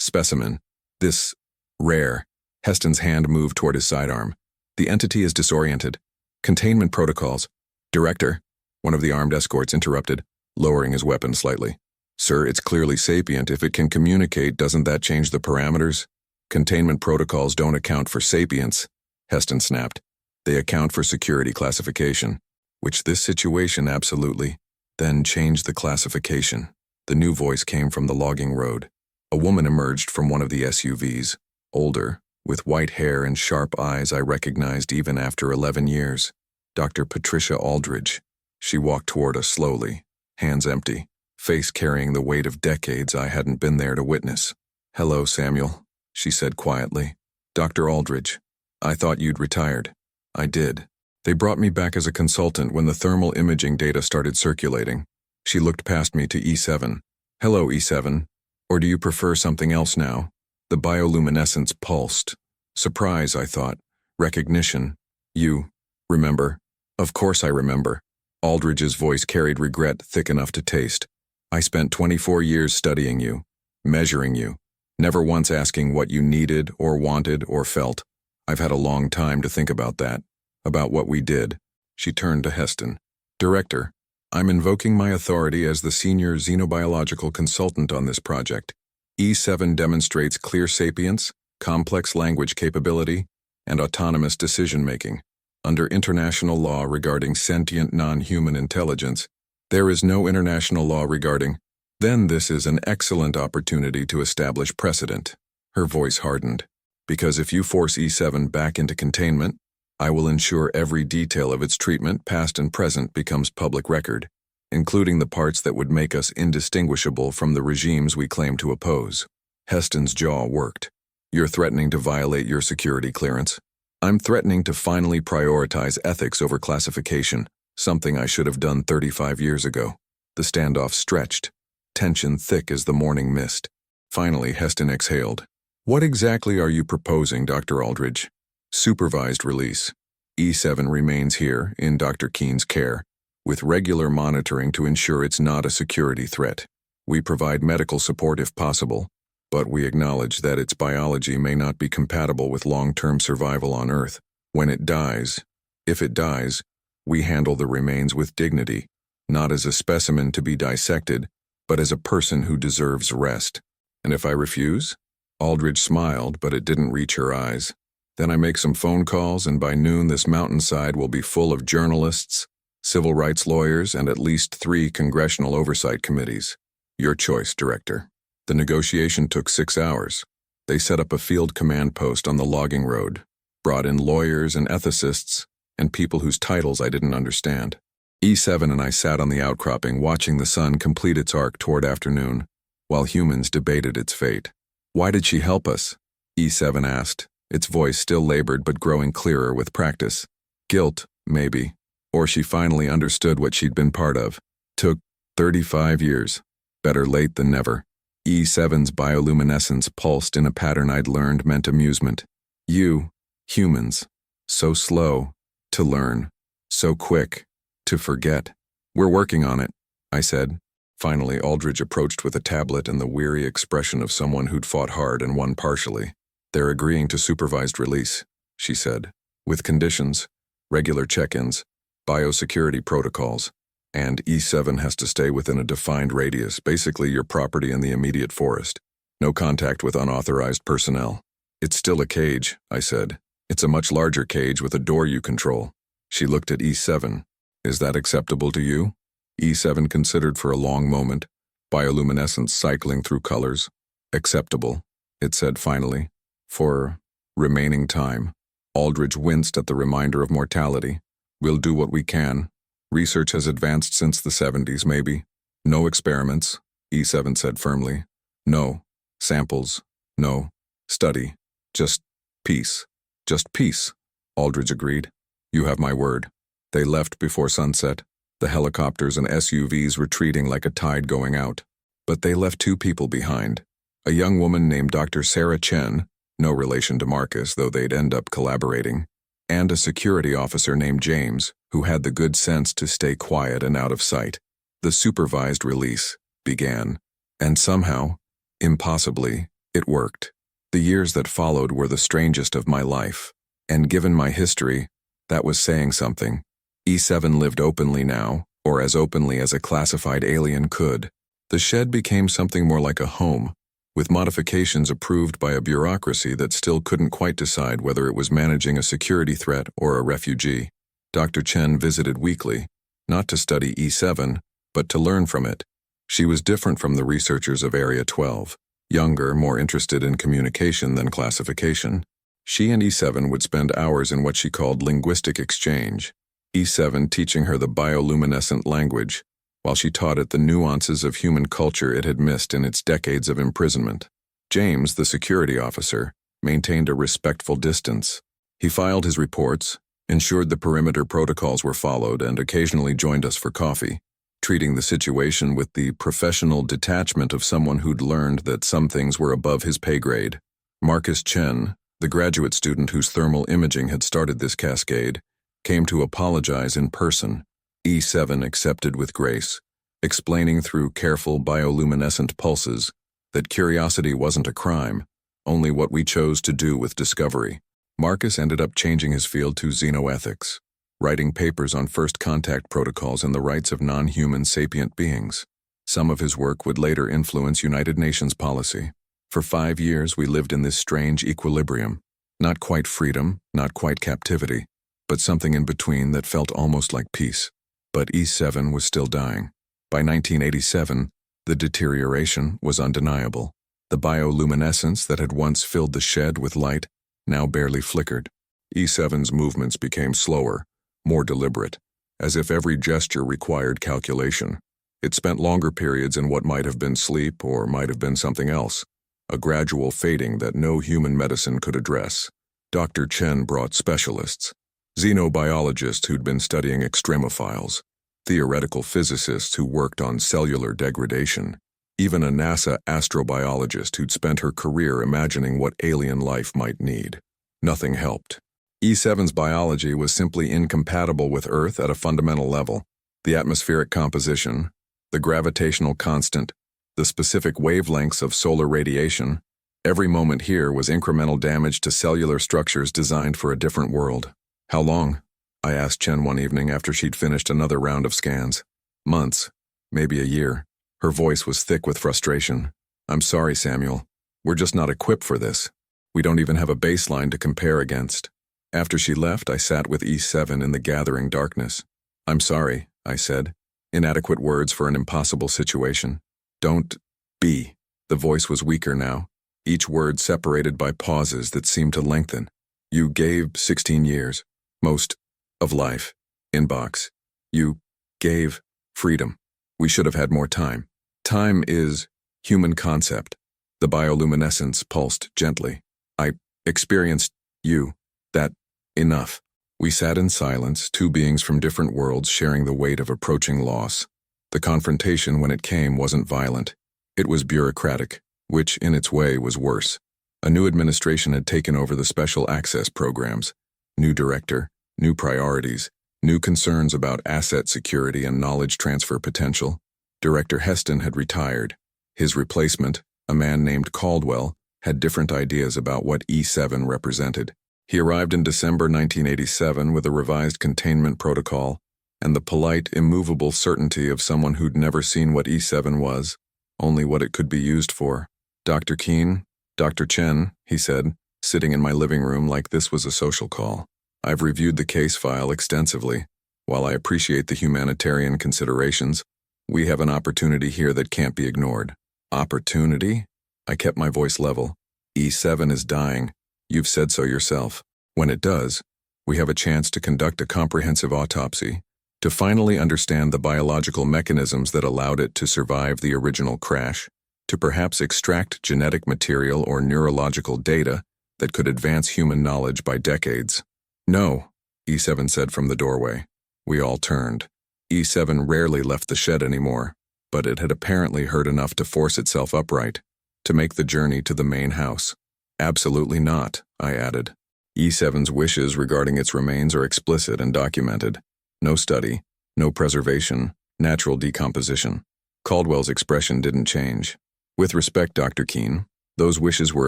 specimen. This rare. Heston's hand moved toward his sidearm. The entity is disoriented. Containment protocols. Director, one of the armed escorts interrupted, lowering his weapon slightly. Sir, it's clearly sapient. If it can communicate, doesn't that change the parameters? Containment protocols don't account for sapience, Heston snapped. They account for security classification, which this situation absolutely. Then changed the classification. The new voice came from the logging road. A woman emerged from one of the SUVs, older, with white hair and sharp eyes I recognized even after 11 years. Dr. Patricia Aldridge. She walked toward us slowly, hands empty, face carrying the weight of decades I hadn't been there to witness. Hello, Samuel, she said quietly. Dr. Aldridge. I thought you'd retired. I did. They brought me back as a consultant when the thermal imaging data started circulating. She looked past me to E7. Hello, E7. Or do you prefer something else now? The bioluminescence pulsed. Surprise, I thought. Recognition. You remember? Of course I remember. Aldridge's voice carried regret thick enough to taste. I spent 24 years studying you, measuring you, never once asking what you needed or wanted or felt. I've had a long time to think about that. About what we did. She turned to Heston. Director, I'm invoking my authority as the senior xenobiological consultant on this project. E7 demonstrates clear sapience, complex language capability, and autonomous decision-making. Under international law regarding sentient non-human intelligence, there is no international law regarding. Then this is an excellent opportunity to establish precedent. Her voice hardened. Because if you force E7 back into containment, I will ensure every detail of its treatment, past and present, becomes public record, including the parts that would make us indistinguishable from the regimes we claim to oppose. Heston's jaw worked. You're threatening to violate your security clearance. I'm threatening to finally prioritize ethics over classification, something I should have done 35 years ago. The standoff stretched, tension thick as the morning mist. Finally, Heston exhaled. What exactly are you proposing, Dr. Aldridge? Supervised release. E7 remains here, in Dr. Keene's care, with regular monitoring to ensure it's not a security threat. We provide medical support if possible, but we acknowledge that its biology may not be compatible with long-term survival on Earth. When it dies, if it dies, we handle the remains with dignity, not as a specimen to be dissected, but as a person who deserves rest. And if I refuse? Aldridge smiled, but it didn't reach her eyes. Then I make some phone calls, and by noon this mountainside will be full of journalists, civil rights lawyers, and at least 3 congressional oversight committees. Your choice, Director. The negotiation took 6 hours. They set up a field command post on the logging road, brought in lawyers and ethicists, and people whose titles I didn't understand. E7 and I sat on the outcropping watching the sun complete its arc toward afternoon, while humans debated its fate. Why did she help us? E7 asked, its voice still labored but growing clearer with practice. Guilt, Maybe. Or she finally understood what she'd been part of. Took 35 years. Better late than never. E7's bioluminescence pulsed in a pattern I'd learned meant amusement. You, humans, so slow to learn, so quick to forget. We're working on it, I said. Finally, Aldridge approached with a tablet and the weary expression of someone who'd fought hard and won partially. They're agreeing to supervised release, she said, with conditions, regular check-ins, biosecurity protocols, and E7 has to stay within a defined radius, basically your property in the immediate forest. No contact with unauthorized personnel. It's still a cage, I said. It's a much larger cage with a door you control. She looked at E7. Is that acceptable to you? E7 considered for a long moment, bioluminescence cycling through colors. Acceptable, it said finally. For remaining time. Aldridge winced at the reminder of mortality. We'll do what we can. Research has advanced since the 70s, maybe. No experiments, E7 said firmly. No. Samples. No. Study. Just peace. Just peace, Aldridge agreed. You have my word. They left before sunset, the helicopters and SUVs retreating like a tide going out. But they left two people behind. A young woman named Dr. Sarah Chen, no relation to Marcus, though they'd end up collaborating, and a security officer named James, who had the good sense to stay quiet and out of sight. The supervised release began, and somehow, impossibly, it worked. The years that followed were the strangest of my life, and given my history, that was saying something. E7 lived openly now, or as openly as a classified alien could. The shed became something more like a home, with modifications approved by a bureaucracy that still couldn't quite decide whether it was managing a security threat or a refugee. Dr. Chen visited weekly, not to study E7, but to learn from it. She was different from the researchers of Area 12, younger, more interested in communication than classification. She and E7 would spend hours in what she called linguistic exchange, E7 teaching her the bioluminescent language, while she taught it the nuances of human culture it had missed in its decades of imprisonment. James, the security officer, maintained a respectful distance. He filed his reports, ensured the perimeter protocols were followed, and occasionally joined us for coffee, treating the situation with the professional detachment of someone who'd learned that some things were above his pay grade. Marcus Chen, the graduate student whose thermal imaging had started this cascade, came to apologize in person. E7 accepted with grace, explaining through careful bioluminescent pulses that curiosity wasn't a crime, only what we chose to do with discovery. Marcus ended up changing his field to xenoethics, writing papers on first contact protocols and the rights of non-human sapient beings. Some of his work would later influence United Nations policy. For 5 years we lived in this strange equilibrium, not quite freedom, not quite captivity, but something in between that felt almost like peace. But E7 was still dying. By 1987, the deterioration was undeniable. The bioluminescence that had once filled the shed with light now barely flickered. E7's movements became slower, more deliberate, as if every gesture required calculation. It spent longer periods in what might have been sleep or might have been something else, a gradual fading that no human medicine could address. Dr. Chen brought specialists, xenobiologists who'd been studying extremophiles, theoretical physicists who worked on cellular degradation, even a NASA astrobiologist who'd spent her career imagining what alien life might need. Nothing helped. E7's biology was simply incompatible with Earth at a fundamental level. The atmospheric composition, the gravitational constant, the specific wavelengths of solar radiation, every moment here was incremental damage to cellular structures designed for a different world. How long? I asked Chen one evening after she'd finished another round of scans. Months, maybe a year. Her voice was thick with frustration. I'm sorry, Samuel. We're just not equipped for this. We don't even have a baseline to compare against. After she left, I sat with E7 in the gathering darkness. I'm sorry, I said. Inadequate words for an impossible situation. Don't be. The voice was weaker now, each word separated by pauses that seemed to lengthen. You gave 16 years. Most of life. Inbox. You gave freedom. We should have had more time. Time is human concept. The bioluminescence pulsed gently. I experienced you. That enough. We sat in silence, two beings from different worlds sharing the weight of approaching loss. The confrontation, when it came, wasn't violent. It was bureaucratic, which, in its way, was worse. A new administration had taken over the special access programs. New director, new priorities, new concerns about asset security and knowledge transfer potential. Director Heston had retired. His replacement, a man named Caldwell, had different ideas about what E7 represented. He arrived in December 1987 with a revised containment protocol and the polite, immovable certainty of someone who'd never seen what E7 was, only what it could be used for. "Dr. Keene, Dr. Chen," he said, sitting in my living room like this was a social call. "I've reviewed the case file extensively. While I appreciate the humanitarian considerations, we have an opportunity here that can't be ignored." "Opportunity?" I kept my voice level. "E7 is dying. You've said so yourself. When it does, we have a chance to conduct a comprehensive autopsy, to finally understand the biological mechanisms that allowed it to survive the original crash, to perhaps extract genetic material or neurological data that could advance human knowledge by decades." "No," E7 said from the doorway. We all turned. E7 rarely left the shed anymore, but it had apparently heard enough to force itself upright, to make the journey to the main house. "Absolutely not," I added. E7's wishes regarding its remains are explicit and documented. No study, no preservation, natural decomposition. Caldwell's expression didn't change. "With respect, Dr. Keene, those wishes were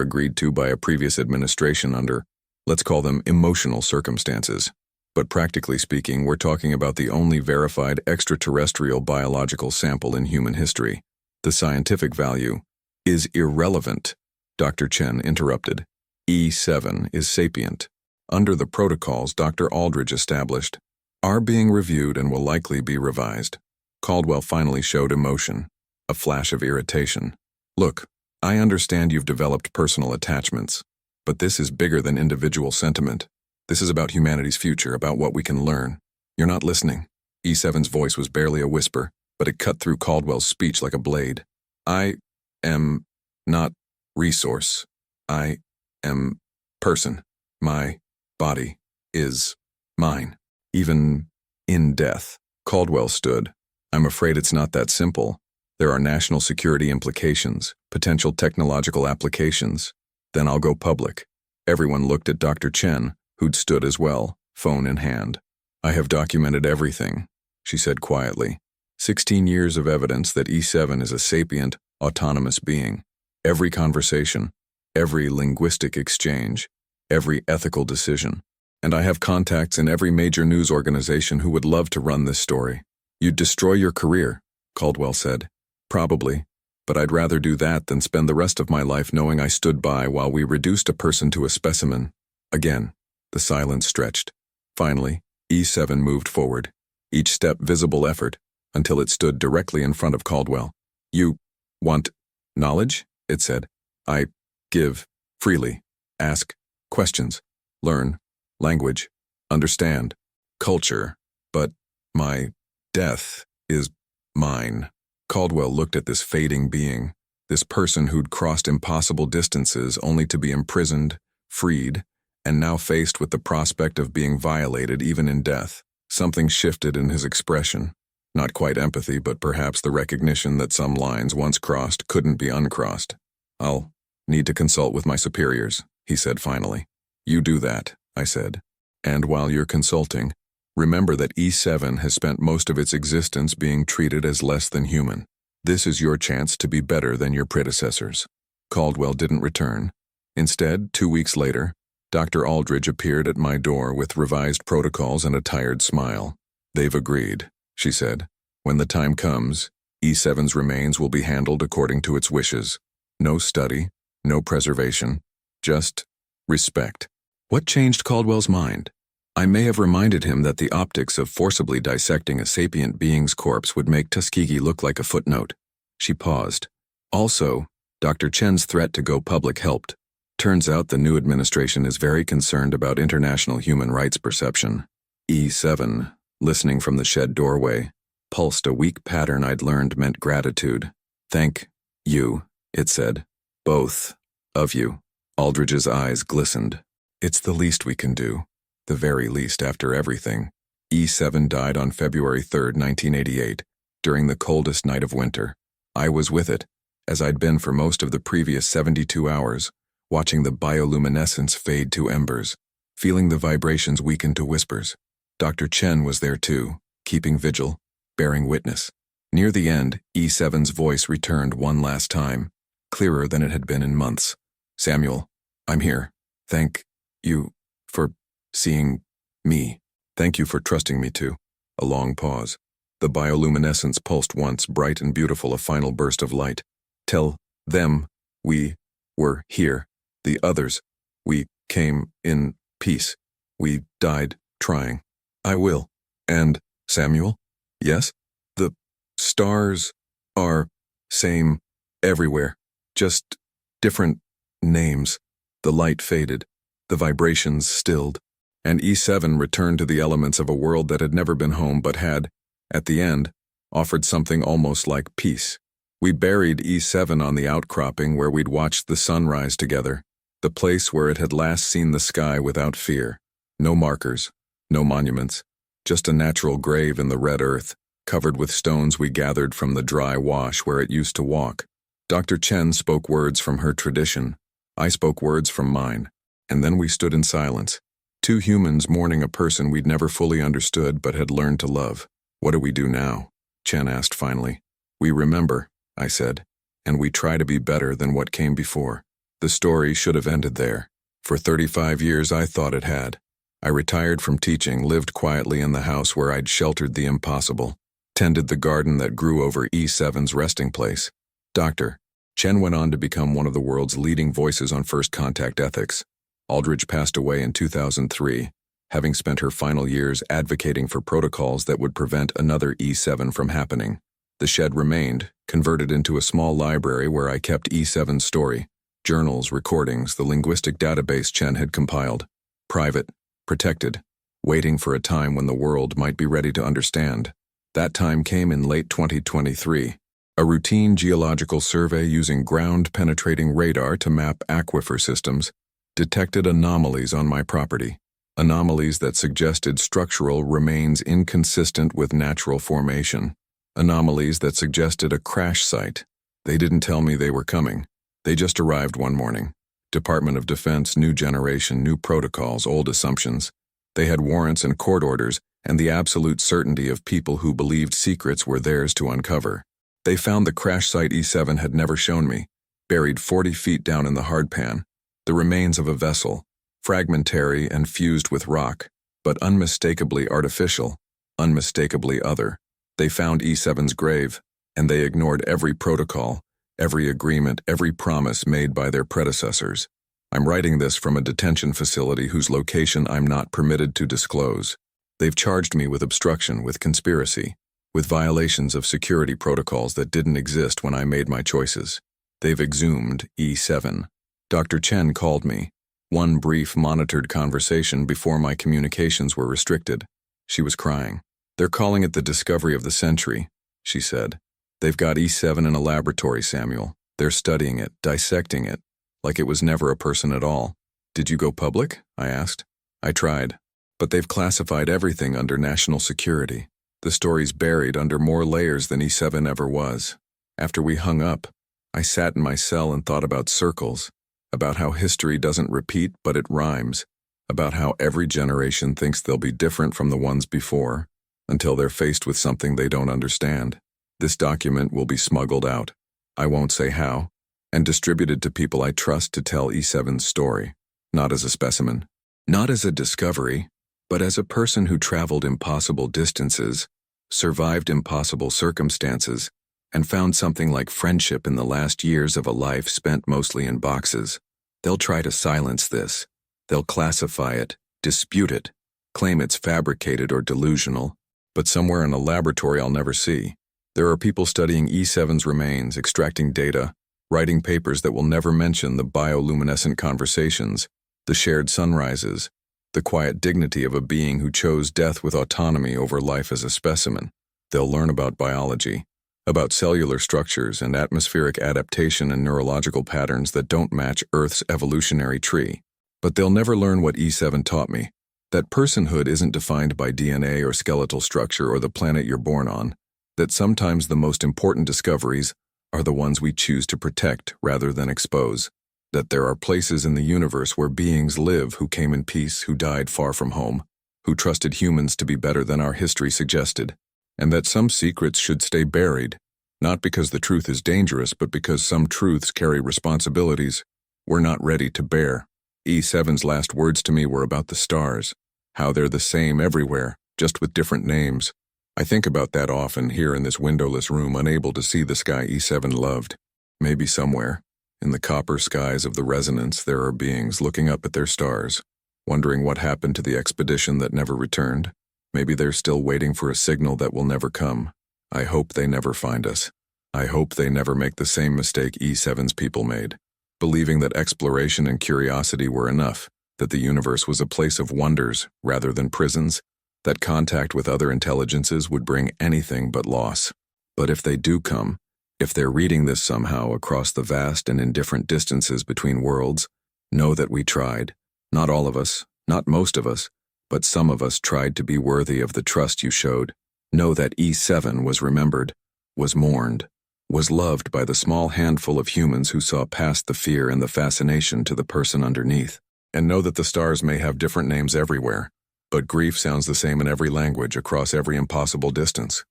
agreed to by a previous administration under, let's call them emotional circumstances. But practically speaking, we're talking about the only verified extraterrestrial biological sample in human history. The scientific value is irrelevant," Dr. Chen interrupted. "E7 is sapient. Under the protocols Dr. Aldridge established, are being reviewed and will likely be revised." Caldwell finally showed emotion, a flash of irritation. "Look, I understand you've developed personal attachments, but this is bigger than individual sentiment. This is about humanity's future, about what we can learn. You're not listening." E7's voice was barely a whisper, but it cut through Caldwell's speech like a blade. "I am not resource. I am person. My body is mine. Even in death." Caldwell stood. "I'm afraid it's not that simple. There are national security implications, potential technological applications. Then I'll go public." Everyone looked at Dr. Chen, who'd stood as well, phone in hand. "I have documented everything," she said quietly. 16 years of evidence that E7 is a sapient, autonomous being. Every conversation, every linguistic exchange, every ethical decision. And I have contacts in every major news organization who would love to run this story. "You'd destroy your career," Caldwell said. "Probably, but I'd rather do that than spend the rest of my life knowing I stood by while we reduced a person to a specimen." Again, the silence stretched. Finally, E7 moved forward, each step visible effort, until it stood directly in front of Caldwell. "You want knowledge?" it said. "I give freely. Ask questions. Learn language. Understand culture. But my death is mine." Caldwell looked at this fading being, this person who'd crossed impossible distances only to be imprisoned, freed, and now faced with the prospect of being violated even in death. Something shifted in his expression. Not quite empathy, but perhaps the recognition that some lines once crossed couldn't be uncrossed. "I'll need to consult with my superiors," he said finally. "You do that," I said. "And while you're consulting, remember that E7 has spent most of its existence being treated as less than human. This is your chance to be better than your predecessors." Caldwell didn't return. Instead, 2 weeks later, Dr. Aldridge appeared at my door with revised protocols and a tired smile. "They've agreed," she said. "When the time comes, E7's remains will be handled according to its wishes. No study, no preservation, just respect." What changed Caldwell's mind? I may have reminded him that the optics of forcibly dissecting a sapient being's corpse would make Tuskegee look like a footnote. She paused. Also, Dr. Chen's threat to go public helped. Turns out the new administration is very concerned about international human rights perception. E7, listening from the shed doorway, pulsed a weak pattern I'd learned meant gratitude. "Thank you," it said. "Both of you." Aldridge's eyes glistened. "It's the least we can do." the very least after everything. E7 died on February 3, 1988, during the coldest night of winter. I was with it, as I'd been for most of the previous 72 hours, watching the bioluminescence fade to embers, feeling the vibrations weaken to whispers. Dr. Chen was there too, keeping vigil, bearing witness. Near the end, E7's voice returned one last time, clearer than it had been in months. "Samuel, I'm here. Thank you for seeing me. Thank you for trusting me too." A long pause. The bioluminescence pulsed once, bright and beautiful, a final burst of light. "Tell them we were here. The others. We came in peace. We died trying." "I will." "And, Samuel?" "Yes?" "The stars are same everywhere. Just different names." The light faded. The vibrations stilled. And E7 returned to the elements of a world that had never been home but had, at the end, offered something almost like peace. We buried E7 on the outcropping where we'd watched the sun rise together, the place where it had last seen the sky without fear. No markers, no monuments, just a natural grave in the red earth, covered with stones we gathered from the dry wash where it used to walk. Dr. Chen spoke words from her tradition. I spoke words from mine. And then we stood in silence, two humans mourning a person we'd never fully understood but had learned to love. "What do we do now?" Chen asked finally. "We remember," I said, "and we try to be better than what came before." The story should have ended there. For 35 years I thought it had. I retired from teaching, lived quietly in the house where I'd sheltered the impossible, tended the garden that grew over E7's resting place. Dr. Chen went on to become one of the world's leading voices on first contact ethics. Aldridge passed away in 2003, having spent her final years advocating for protocols that would prevent another E7 from happening. The shed remained, converted into a small library where I kept E7's story, journals, recordings, the linguistic database Chen had compiled. Private, protected, waiting for a time when the world might be ready to understand. That time came in late 2023. A routine geological survey using ground-penetrating radar to map aquifer systems detected anomalies on my property, anomalies that suggested structural remains inconsistent with natural formation, anomalies that suggested a crash site. They didn't tell me they were coming. They just arrived one morning. Department of Defense, new generation, new protocols, old assumptions. They had warrants and court orders and the absolute certainty of people who believed secrets were theirs to uncover. They found the crash site E7 had never shown me, buried 40 feet down in the hardpan, the remains of a vessel, fragmentary and fused with rock, but unmistakably artificial, unmistakably other. They found E7's grave, and they ignored every protocol, every agreement, every promise made by their predecessors. I'm writing this from a detention facility whose location I'm not permitted to disclose. They've charged me with obstruction, with conspiracy, with violations of security protocols that didn't exist when I made my choices. They've exhumed E7. Dr. Chen called me. One brief monitored conversation before my communications were restricted. She was crying. "They're calling it the discovery of the century," she said. "They've got E7 in a laboratory, Samuel. They're studying it, dissecting it, like it was never a person at all." "Did you go public?" I asked. "I tried. But they've classified everything under national security. The story's buried under more layers than E7 ever was." After we hung up, I sat in my cell and thought about circles, about how history doesn't repeat but it rhymes, about how every generation thinks they'll be different from the ones before, until they're faced with something they don't understand. This document will be smuggled out, I won't say how, and distributed to people I trust to tell E7's story, not as a specimen, not as a discovery, but as a person who traveled impossible distances, survived impossible circumstances, and found something like friendship in the last years of a life spent mostly in boxes. They'll try to silence this. They'll classify it, dispute it, claim it's fabricated or delusional, but somewhere in a laboratory I'll never see. There are people studying E7's remains, extracting data, writing papers that will never mention the bioluminescent conversations, the shared sunrises, the quiet dignity of a being who chose death with autonomy over life as a specimen. They'll learn about biology, about cellular structures and atmospheric adaptation and neurological patterns that don't match Earth's evolutionary tree. But they'll never learn what E7 taught me, That personhood isn't defined by DNA or skeletal structure or the planet you're born on. That sometimes the most important discoveries are the ones we choose to protect rather than expose. That there are places in the universe where beings live who came in peace, who died far from home, who trusted humans to be better than our history suggested. And that some secrets should stay buried, not because the truth is dangerous, but because some truths carry responsibilities we're not ready to bear. E7's last words to me were about the stars, how they're the same everywhere, just with different names. I think about that often here in this windowless room, unable to see the sky E7 loved. Maybe somewhere, in the copper skies of the resonance, there are beings looking up at their stars, wondering what happened to the expedition that never returned. Maybe they're still waiting for a signal that will never come. I hope they never find us. I hope they never make the same mistake E7's people made, believing that exploration and curiosity were enough, that the universe was a place of wonders rather than prisons, that contact with other intelligences would bring anything but loss. But if they do come, if they're reading this somehow across the vast and indifferent distances between worlds, know that we tried. Not all of us, not most of us, but some of us tried to be worthy of the trust you showed. Know that E7 was remembered, was mourned, was loved by the small handful of humans who saw past the fear and the fascination to the person underneath. And know that the stars may have different names everywhere, but grief sounds the same in every language across every impossible distance.